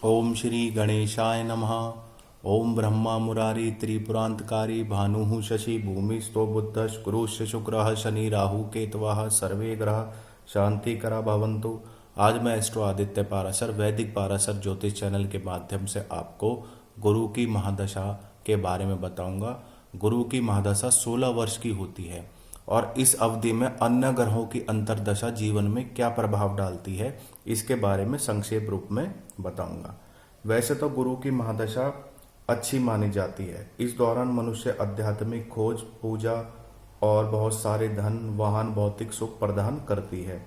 ओम श्री गणेशाय नमः। ओम ब्रह्मा मुरारी त्रिपुरांतकारी भानु शशि भूमिस्थो बुद्धश्च गुरुश्च शुक्रः शनि राहु केतवः सर्वे ग्रह शांतिकरा भवन्तु। आज मैं एस्ट्रो आदित्य पाराशर वैदिक पाराशर ज्योतिष चैनल के माध्यम से आपको गुरु की महादशा के बारे में बताऊंगा। गुरु की महादशा 16 वर्ष की होती है और इस अवधि में अन्य ग्रहों की अंतर्दशा जीवन में क्या प्रभाव डालती है, इसके बारे में संक्षेप रूप में बताऊंगा। वैसे तो गुरु की महादशा अच्छी मानी जाती है। इस दौरान मनुष्य आध्यात्मिक खोज, पूजा और बहुत सारे धन, वाहन, भौतिक सुख प्रदान करती है।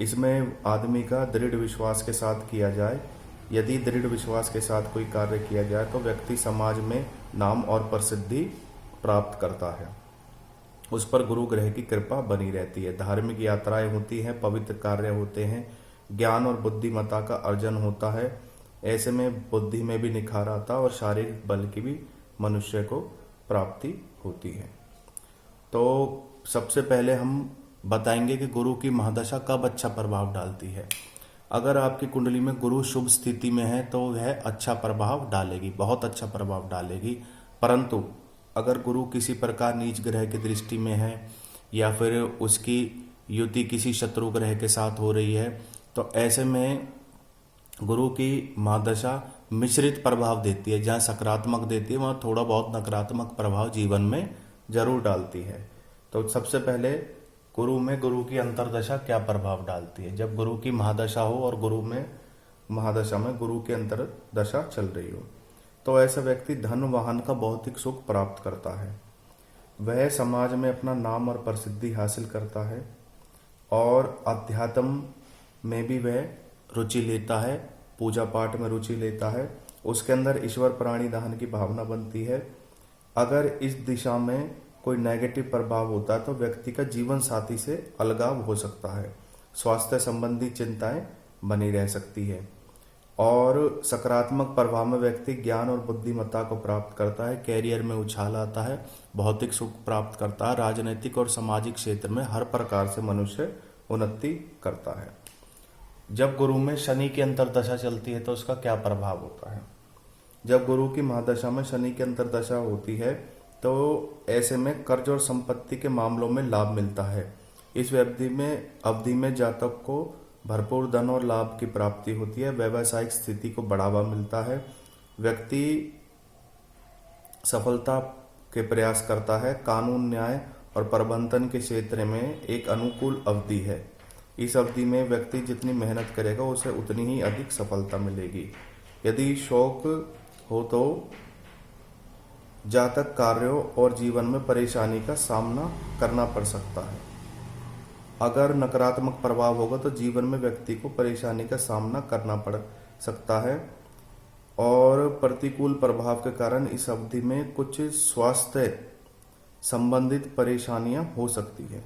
इसमें आदमी का दृढ़ विश्वास के साथ किया जाए। यदि दृढ़ विश्वास के साथ कोई कार्य किया जाए तो व्यक्ति समाज में नाम और प्रसिद्धि प्राप्त करता है। उस पर गुरु ग्रह की कृपा बनी रहती है। धार्मिक यात्राएं होती हैं, पवित्र कार्य होते हैं, ज्ञान और बुद्धिमत्ता का अर्जन होता है। ऐसे में बुद्धि में भी निखार आता है और शारीरिक बल की भी मनुष्य को प्राप्ति होती है। तो सबसे पहले हम बताएंगे कि गुरु की महादशा कब अच्छा प्रभाव डालती है। अगर आपकी कुंडली में गुरु शुभ स्थिति में है तो वह अच्छा प्रभाव डालेगी, बहुत अच्छा प्रभाव डालेगी। परंतु अगर गुरु किसी प्रकार नीच ग्रह की दृष्टि में है या फिर उसकी युति किसी शत्रु ग्रह के साथ हो रही है तो ऐसे में गुरु की महादशा मिश्रित प्रभाव देती है। जहाँ सकारात्मक देती है वहाँ थोड़ा बहुत नकारात्मक प्रभाव जीवन में जरूर डालती है। तो सबसे पहले गुरु की अंतर्दशा क्या प्रभाव डालती है। जब गुरु की महादशा हो और महादशा में गुरु की अंतर्दशा चल रही हो तो ऐसा व्यक्ति धन, वाहन का भौतिक सुख प्राप्त करता है। वह समाज में अपना नाम और प्रसिद्धि हासिल करता है और अध्यात्म में भी वह रुचि लेता है, पूजा पाठ में रुचि लेता है। उसके अंदर ईश्वर प्राणी दान की भावना बनती है। अगर इस दिशा में कोई नेगेटिव प्रभाव होता है तो व्यक्ति का जीवन साथी से अलगाव हो सकता है। स्वास्थ्य संबंधी चिंताएं बनी रह सकती है और सकारात्मक प्रभाव में व्यक्ति ज्ञान और बुद्धिमत्ता को प्राप्त करता है। कैरियर में उछाल आता है, भौतिक सुख प्राप्त करता है। राजनीतिक और सामाजिक क्षेत्र में हर प्रकार से मनुष्य उन्नति करता है। जब गुरु में शनि की अंतर्दशा चलती है तो उसका क्या प्रभाव होता है। जब गुरु की महादशा में शनि की अंतर्दशा होती है तो ऐसे में कर्ज और संपत्ति के मामलों में लाभ मिलता है। इस अवधि में जातक को भरपूर धन और लाभ की प्राप्ति होती है। व्यावसायिक स्थिति को बढ़ावा मिलता है। व्यक्ति सफलता के प्रयास करता है। कानून, न्याय और प्रबंधन के क्षेत्र में एक अनुकूल अवधि है। इस अवधि में व्यक्ति जितनी मेहनत करेगा उसे उतनी ही अधिक सफलता मिलेगी। यदि शौक हो तो जातक कार्यों और जीवन में परेशानी का सामना करना पड़ सकता है। अगर नकारात्मक प्रभाव होगा तो जीवन में व्यक्ति को परेशानी का सामना करना पड़ सकता है और प्रतिकूल प्रभाव के कारण इस अवधि में कुछ स्वास्थ्य संबंधित परेशानियां हो सकती है।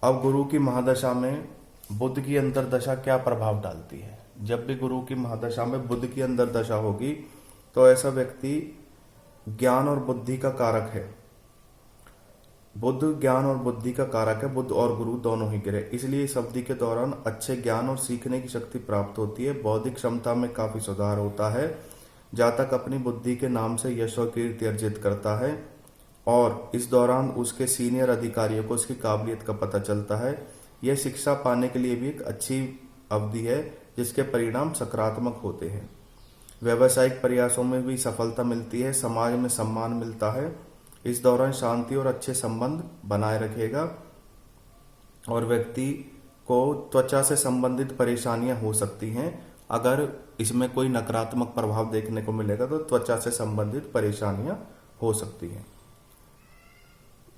अब गुरु की महादशा में बुध की अंतर्दशा क्या प्रभाव डालती है। जब भी गुरु की महादशा में बुध की अंतर्दशा होगी तो ऐसा व्यक्ति ज्ञान और बुद्धि का कारक है। बुध ज्ञान और बुद्धि का कारक है। बुध और गुरु दोनों ही ग्रह, इसलिए इस अवधि के दौरान अच्छे ज्ञान और सीखने की शक्ति प्राप्त होती है। बौद्धिक क्षमता में काफी सुधार होता है। जातक अपनी बुद्धि के नाम से यश और कीर्ति अर्जित करता है और इस दौरान उसके सीनियर अधिकारियों को उसकी काबिलियत का पता चलता है। यह शिक्षा पाने के लिए भी एक अच्छी अवधि है जिसके परिणाम सकारात्मक होते हैं। व्यावसायिक प्रयासों में भी सफलता मिलती है। समाज में सम्मान मिलता है। इस दौरान शांति और अच्छे संबंध बनाए रखेगा और व्यक्ति को त्वचा से संबंधित परेशानियां हो सकती हैं। अगर इसमें कोई नकारात्मक प्रभाव देखने को मिलेगा तो त्वचा से संबंधित परेशानियां हो सकती हैं।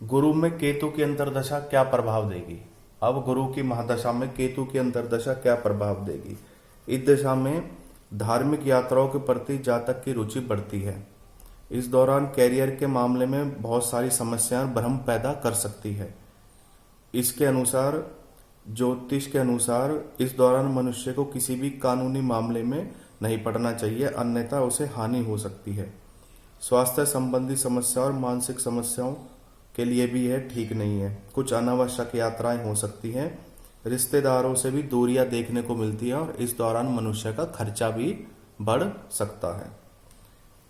गुरु में केतु की अंतर्दशा क्या प्रभाव देगी। अब गुरु की महादशा में केतु की अंतर्दशा क्या प्रभाव देगी। इस दशा में धार्मिक यात्राओं के प्रति जातक की रुचि बढ़ती है। इस दौरान कैरियर के मामले में बहुत सारी समस्याएं भ्रम पैदा कर सकती है। इसके अनुसार, ज्योतिष के अनुसार, इस दौरान मनुष्य को किसी भी कानूनी मामले में नहीं पड़ना चाहिए, अन्यथा उसे हानि हो सकती है। स्वास्थ्य संबंधी समस्या और मानसिक समस्याओं के लिए भी यह ठीक नहीं है। कुछ अनावश्यक यात्राएं हो सकती हैं। रिश्तेदारों से भी दूरियां देखने को मिलती है और इस दौरान मनुष्य का खर्चा भी बढ़ सकता है।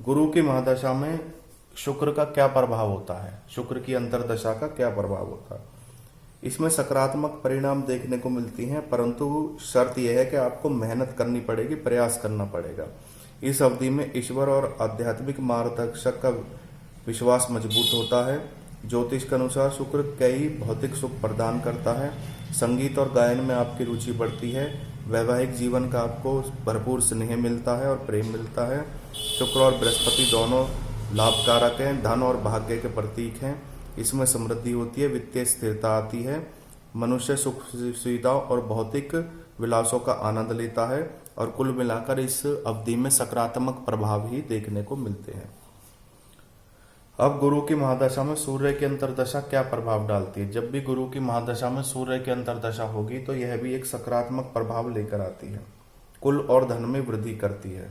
गुरु की महादशा में शुक्र का क्या प्रभाव होता है, शुक्र की अंतर्दशा का क्या प्रभाव होता है। इसमें सकारात्मक परिणाम देखने को मिलती हैं, परंतु शर्त यह है कि आपको मेहनत करनी पड़ेगी, प्रयास करना पड़ेगा। इस अवधि में ईश्वर और आध्यात्मिक मार्गदर्शक का विश्वास मजबूत होता है। ज्योतिष के अनुसार शुक्र कई भौतिक सुख प्रदान करता है। संगीत और गायन में आपकी रुचि बढ़ती है। वैवाहिक जीवन का आपको भरपूर स्नेह मिलता है और प्रेम मिलता है। शुक्र और बृहस्पति दोनों लाभकारक हैं, धन और भाग्य के प्रतीक हैं। इसमें समृद्धि होती है, वित्तीय स्थिरता आती है। मनुष्य सुख सुविधाओं और भौतिक विलासों का आनंद लेता है और कुल मिलाकर इस अवधि में सकारात्मक प्रभाव ही देखने को मिलते हैं। अब गुरु की महादशा में सूर्य की अंतर्दशा क्या प्रभाव डालती है। जब भी गुरु की महादशा में सूर्य की अंतर्दशा होगी तो यह भी एक सकारात्मक प्रभाव लेकर आती है, कुल और धन में वृद्धि करती है।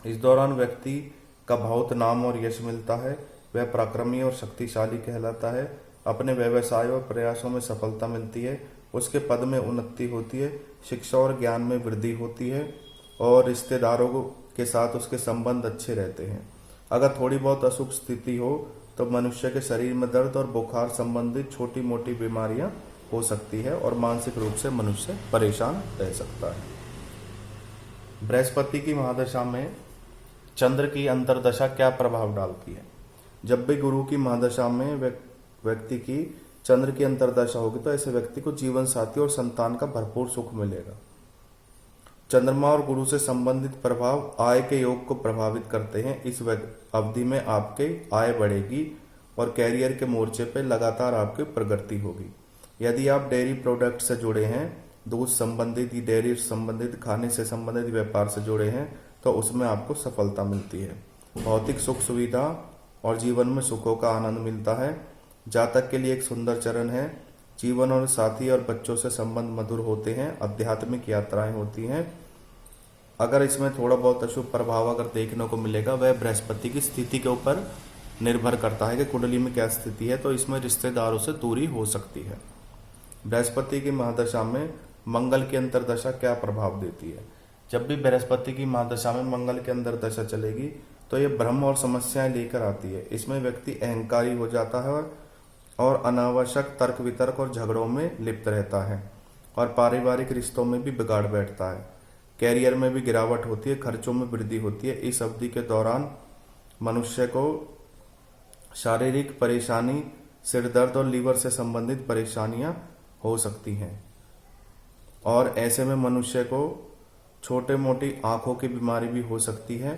इस दौरान व्यक्ति का बहुत नाम और यश मिलता है। वह पराक्रमी और शक्तिशाली कहलाता है। अपने व्यवसाय और प्रयासों में सफलता मिलती है। उसके पद में उन्नति होती है। शिक्षा और ज्ञान में वृद्धि होती है और रिश्तेदारों के साथ उसके संबंध अच्छे रहते हैं। अगर थोड़ी बहुत अशुभ स्थिति हो तो मनुष्य के शरीर में दर्द और बुखार संबंधित छोटी मोटी बीमारियां हो सकती है और मानसिक रूप से मनुष्य परेशान रह सकता है। बृहस्पति की महादशा में चंद्र की अंतर्दशा क्या प्रभाव डालती है। जब भी गुरु की महादशा में व्यक्ति की चंद्र की अंतर्दशा होगी तो ऐसे व्यक्ति को जीवन साथी और संतान का भरपूर सुख मिलेगा। चंद्रमा और गुरु से संबंधित प्रभाव आय के योग को प्रभावित करते हैं। इस अवधि में आपके आय बढ़ेगी और कैरियर के मोर्चे पर लगातार आपकी प्रगति होगी। यदि आप डेयरी प्रोडक्ट से जुड़े हैं, दूध संबंधित, डेयरी संबंधित, खाने से संबंधित व्यापार से जुड़े हैं तो उसमें आपको सफलता मिलती है। भौतिक सुख सुविधा और जीवन में सुखों का आनंद मिलता है। जातक के लिए एक सुंदर चरण है। जीवन और साथी और बच्चों से संबंध मधुर होते हैं। आध्यात्मिक यात्राएं होती हैं। अगर इसमें थोड़ा बहुत अशुभ प्रभाव अगर देखने को मिलेगा, वह बृहस्पति की स्थिति के ऊपर निर्भर करता है कि कुंडली में क्या स्थिति है, तो इसमें रिश्तेदारों से दूरी हो सकती है। बृहस्पति की महादशा में मंगल की अंतर्दशा क्या प्रभाव देती है। जब भी बृहस्पति की महादशा में मंगल की अंतर्दशा चलेगी तो ये भ्रम और समस्याएं लेकर आती है। इसमें व्यक्ति अहंकारी हो जाता है और अनावश्यक तर्क वितर्क और झगड़ों में लिप्त रहता है और पारिवारिक रिश्तों में भी बिगाड़ बैठता है। कैरियर में भी गिरावट होती है, खर्चों में वृद्धि होती है। इस अवधि के दौरान मनुष्य को शारीरिक परेशानी, सिर दर्द और लीवर से संबंधित परेशानियां हो सकती हैं और ऐसे में मनुष्य को छोटे मोटी आंखों की बीमारी भी हो सकती है।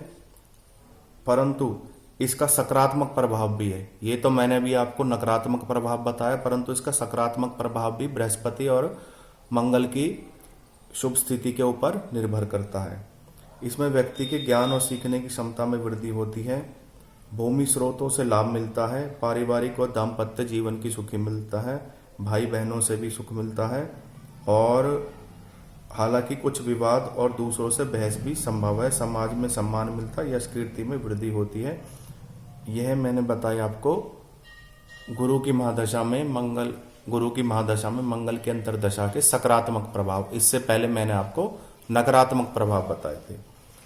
परंतु इसका सकारात्मक प्रभाव भी है। ये तो मैंने भी आपको नकारात्मक प्रभाव बताया, परंतु इसका सकारात्मक प्रभाव भी बृहस्पति और मंगल की शुभ स्थिति के ऊपर निर्भर करता है। इसमें व्यक्ति के ज्ञान और सीखने की क्षमता में वृद्धि होती है। भूमि स्रोतों से लाभ मिलता है। पारिवारिक और दाम्पत्य जीवन की सुखी मिलता है। भाई बहनों से भी सुख मिलता है और हालांकि कुछ विवाद और दूसरों से बहस भी संभव है। समाज में सम्मान मिलता है, यश कीर्ति में वृद्धि होती है। यह मैंने बताया आपको गुरु की महादशा में मंगल की अंतर्दशा के सकारात्मक प्रभाव। इससे पहले मैंने आपको नकारात्मक प्रभाव बताए थे।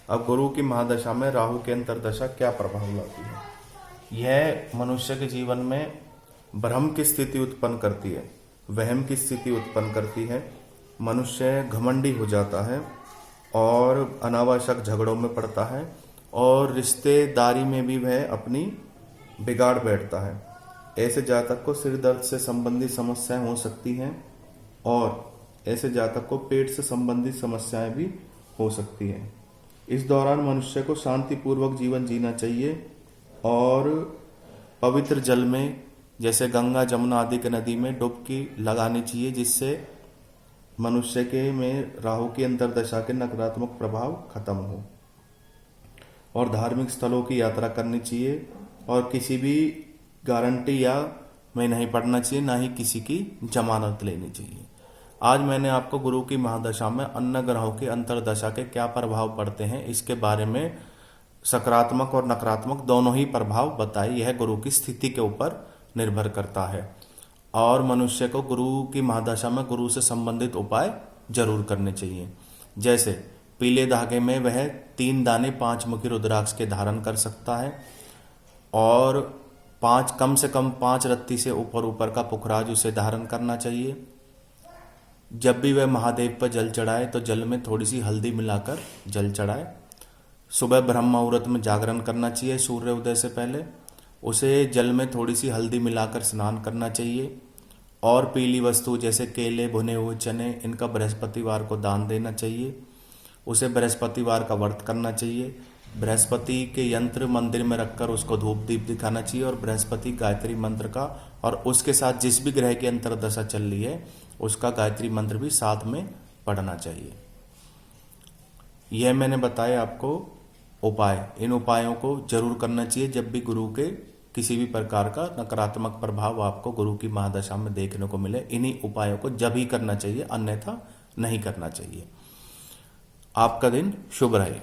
अब गुरु की महादशा में राहु की अंतर्दशा क्या प्रभाव लाती है। यह मनुष्य के जीवन में भ्रम की स्थिति उत्पन्न करती है, वहम की स्थिति उत्पन्न करती है। मनुष्य घमंडी हो जाता है और अनावश्यक झगड़ों में पड़ता है और रिश्तेदारी में भी वह अपनी बिगाड़ बैठता है। ऐसे जातक को सिर दर्द से संबंधित समस्याएं हो सकती हैं और ऐसे जातक को पेट से संबंधित समस्याएं भी हो सकती हैं। इस दौरान मनुष्य को शांतिपूर्वक जीवन जीना चाहिए और पवित्र जल में जैसे गंगा, जमुना आदि के नदी में डुबकी लगानी चाहिए, जिससे मनुष्य के में राहु की अंतर्दशा के नकारात्मक प्रभाव खत्म हो। और धार्मिक स्थलों की यात्रा करनी चाहिए और किसी भी गारंटी या में नहीं पड़ना चाहिए, ना ही किसी की जमानत लेनी चाहिए। आज मैंने आपको गुरु की महादशा में अन्य ग्रहों की अंतर्दशा के क्या प्रभाव पड़ते हैं इसके बारे में सकारात्मक और नकारात्मक दोनों ही प्रभाव बताए। यह गुरु की स्थिति के ऊपर निर्भर करता है। और मनुष्य को गुरु की महादशा में गुरु से संबंधित उपाय जरूर करने चाहिए। जैसे पीले धागे में वह 3 दाने 5 मुखी रुद्राक्ष के धारण कर सकता है, और 5 कम से कम 5 रत्ती से ऊपर का पुखराज उसे धारण करना चाहिए। जब भी वह महादेव पर जल चढ़ाए तो जल में थोड़ी सी हल्दी मिलाकर जल चढ़ाए। सुबह ब्रह्म मुहूर्त में जागरण करना चाहिए सूर्य उदय से पहले, उसे जल में थोड़ी सी हल्दी मिलाकर स्नान करना चाहिए। और पीली वस्तु जैसे केले, भुने हुए चने, इनका बृहस्पतिवार को दान देना चाहिए। उसे बृहस्पतिवार का व्रत करना चाहिए। बृहस्पति के यंत्र मंदिर में रखकर उसको धूप दीप दिखाना चाहिए, और बृहस्पति गायत्री मंत्र का और उसके साथ जिस भी ग्रह की अंतर्दशा चल रही है उसका गायत्री मंत्र भी साथ में पढ़ना चाहिए। यह मैंने बताया आपको उपाय। इन उपायों को जरूर करना चाहिए जब भी गुरु के किसी भी प्रकार का नकारात्मक प्रभाव आपको गुरु की महादशा में देखने को मिले। इन्हीं उपायों को जब ही करना चाहिए, अन्यथा नहीं करना चाहिए। आपका दिन शुभ रहे।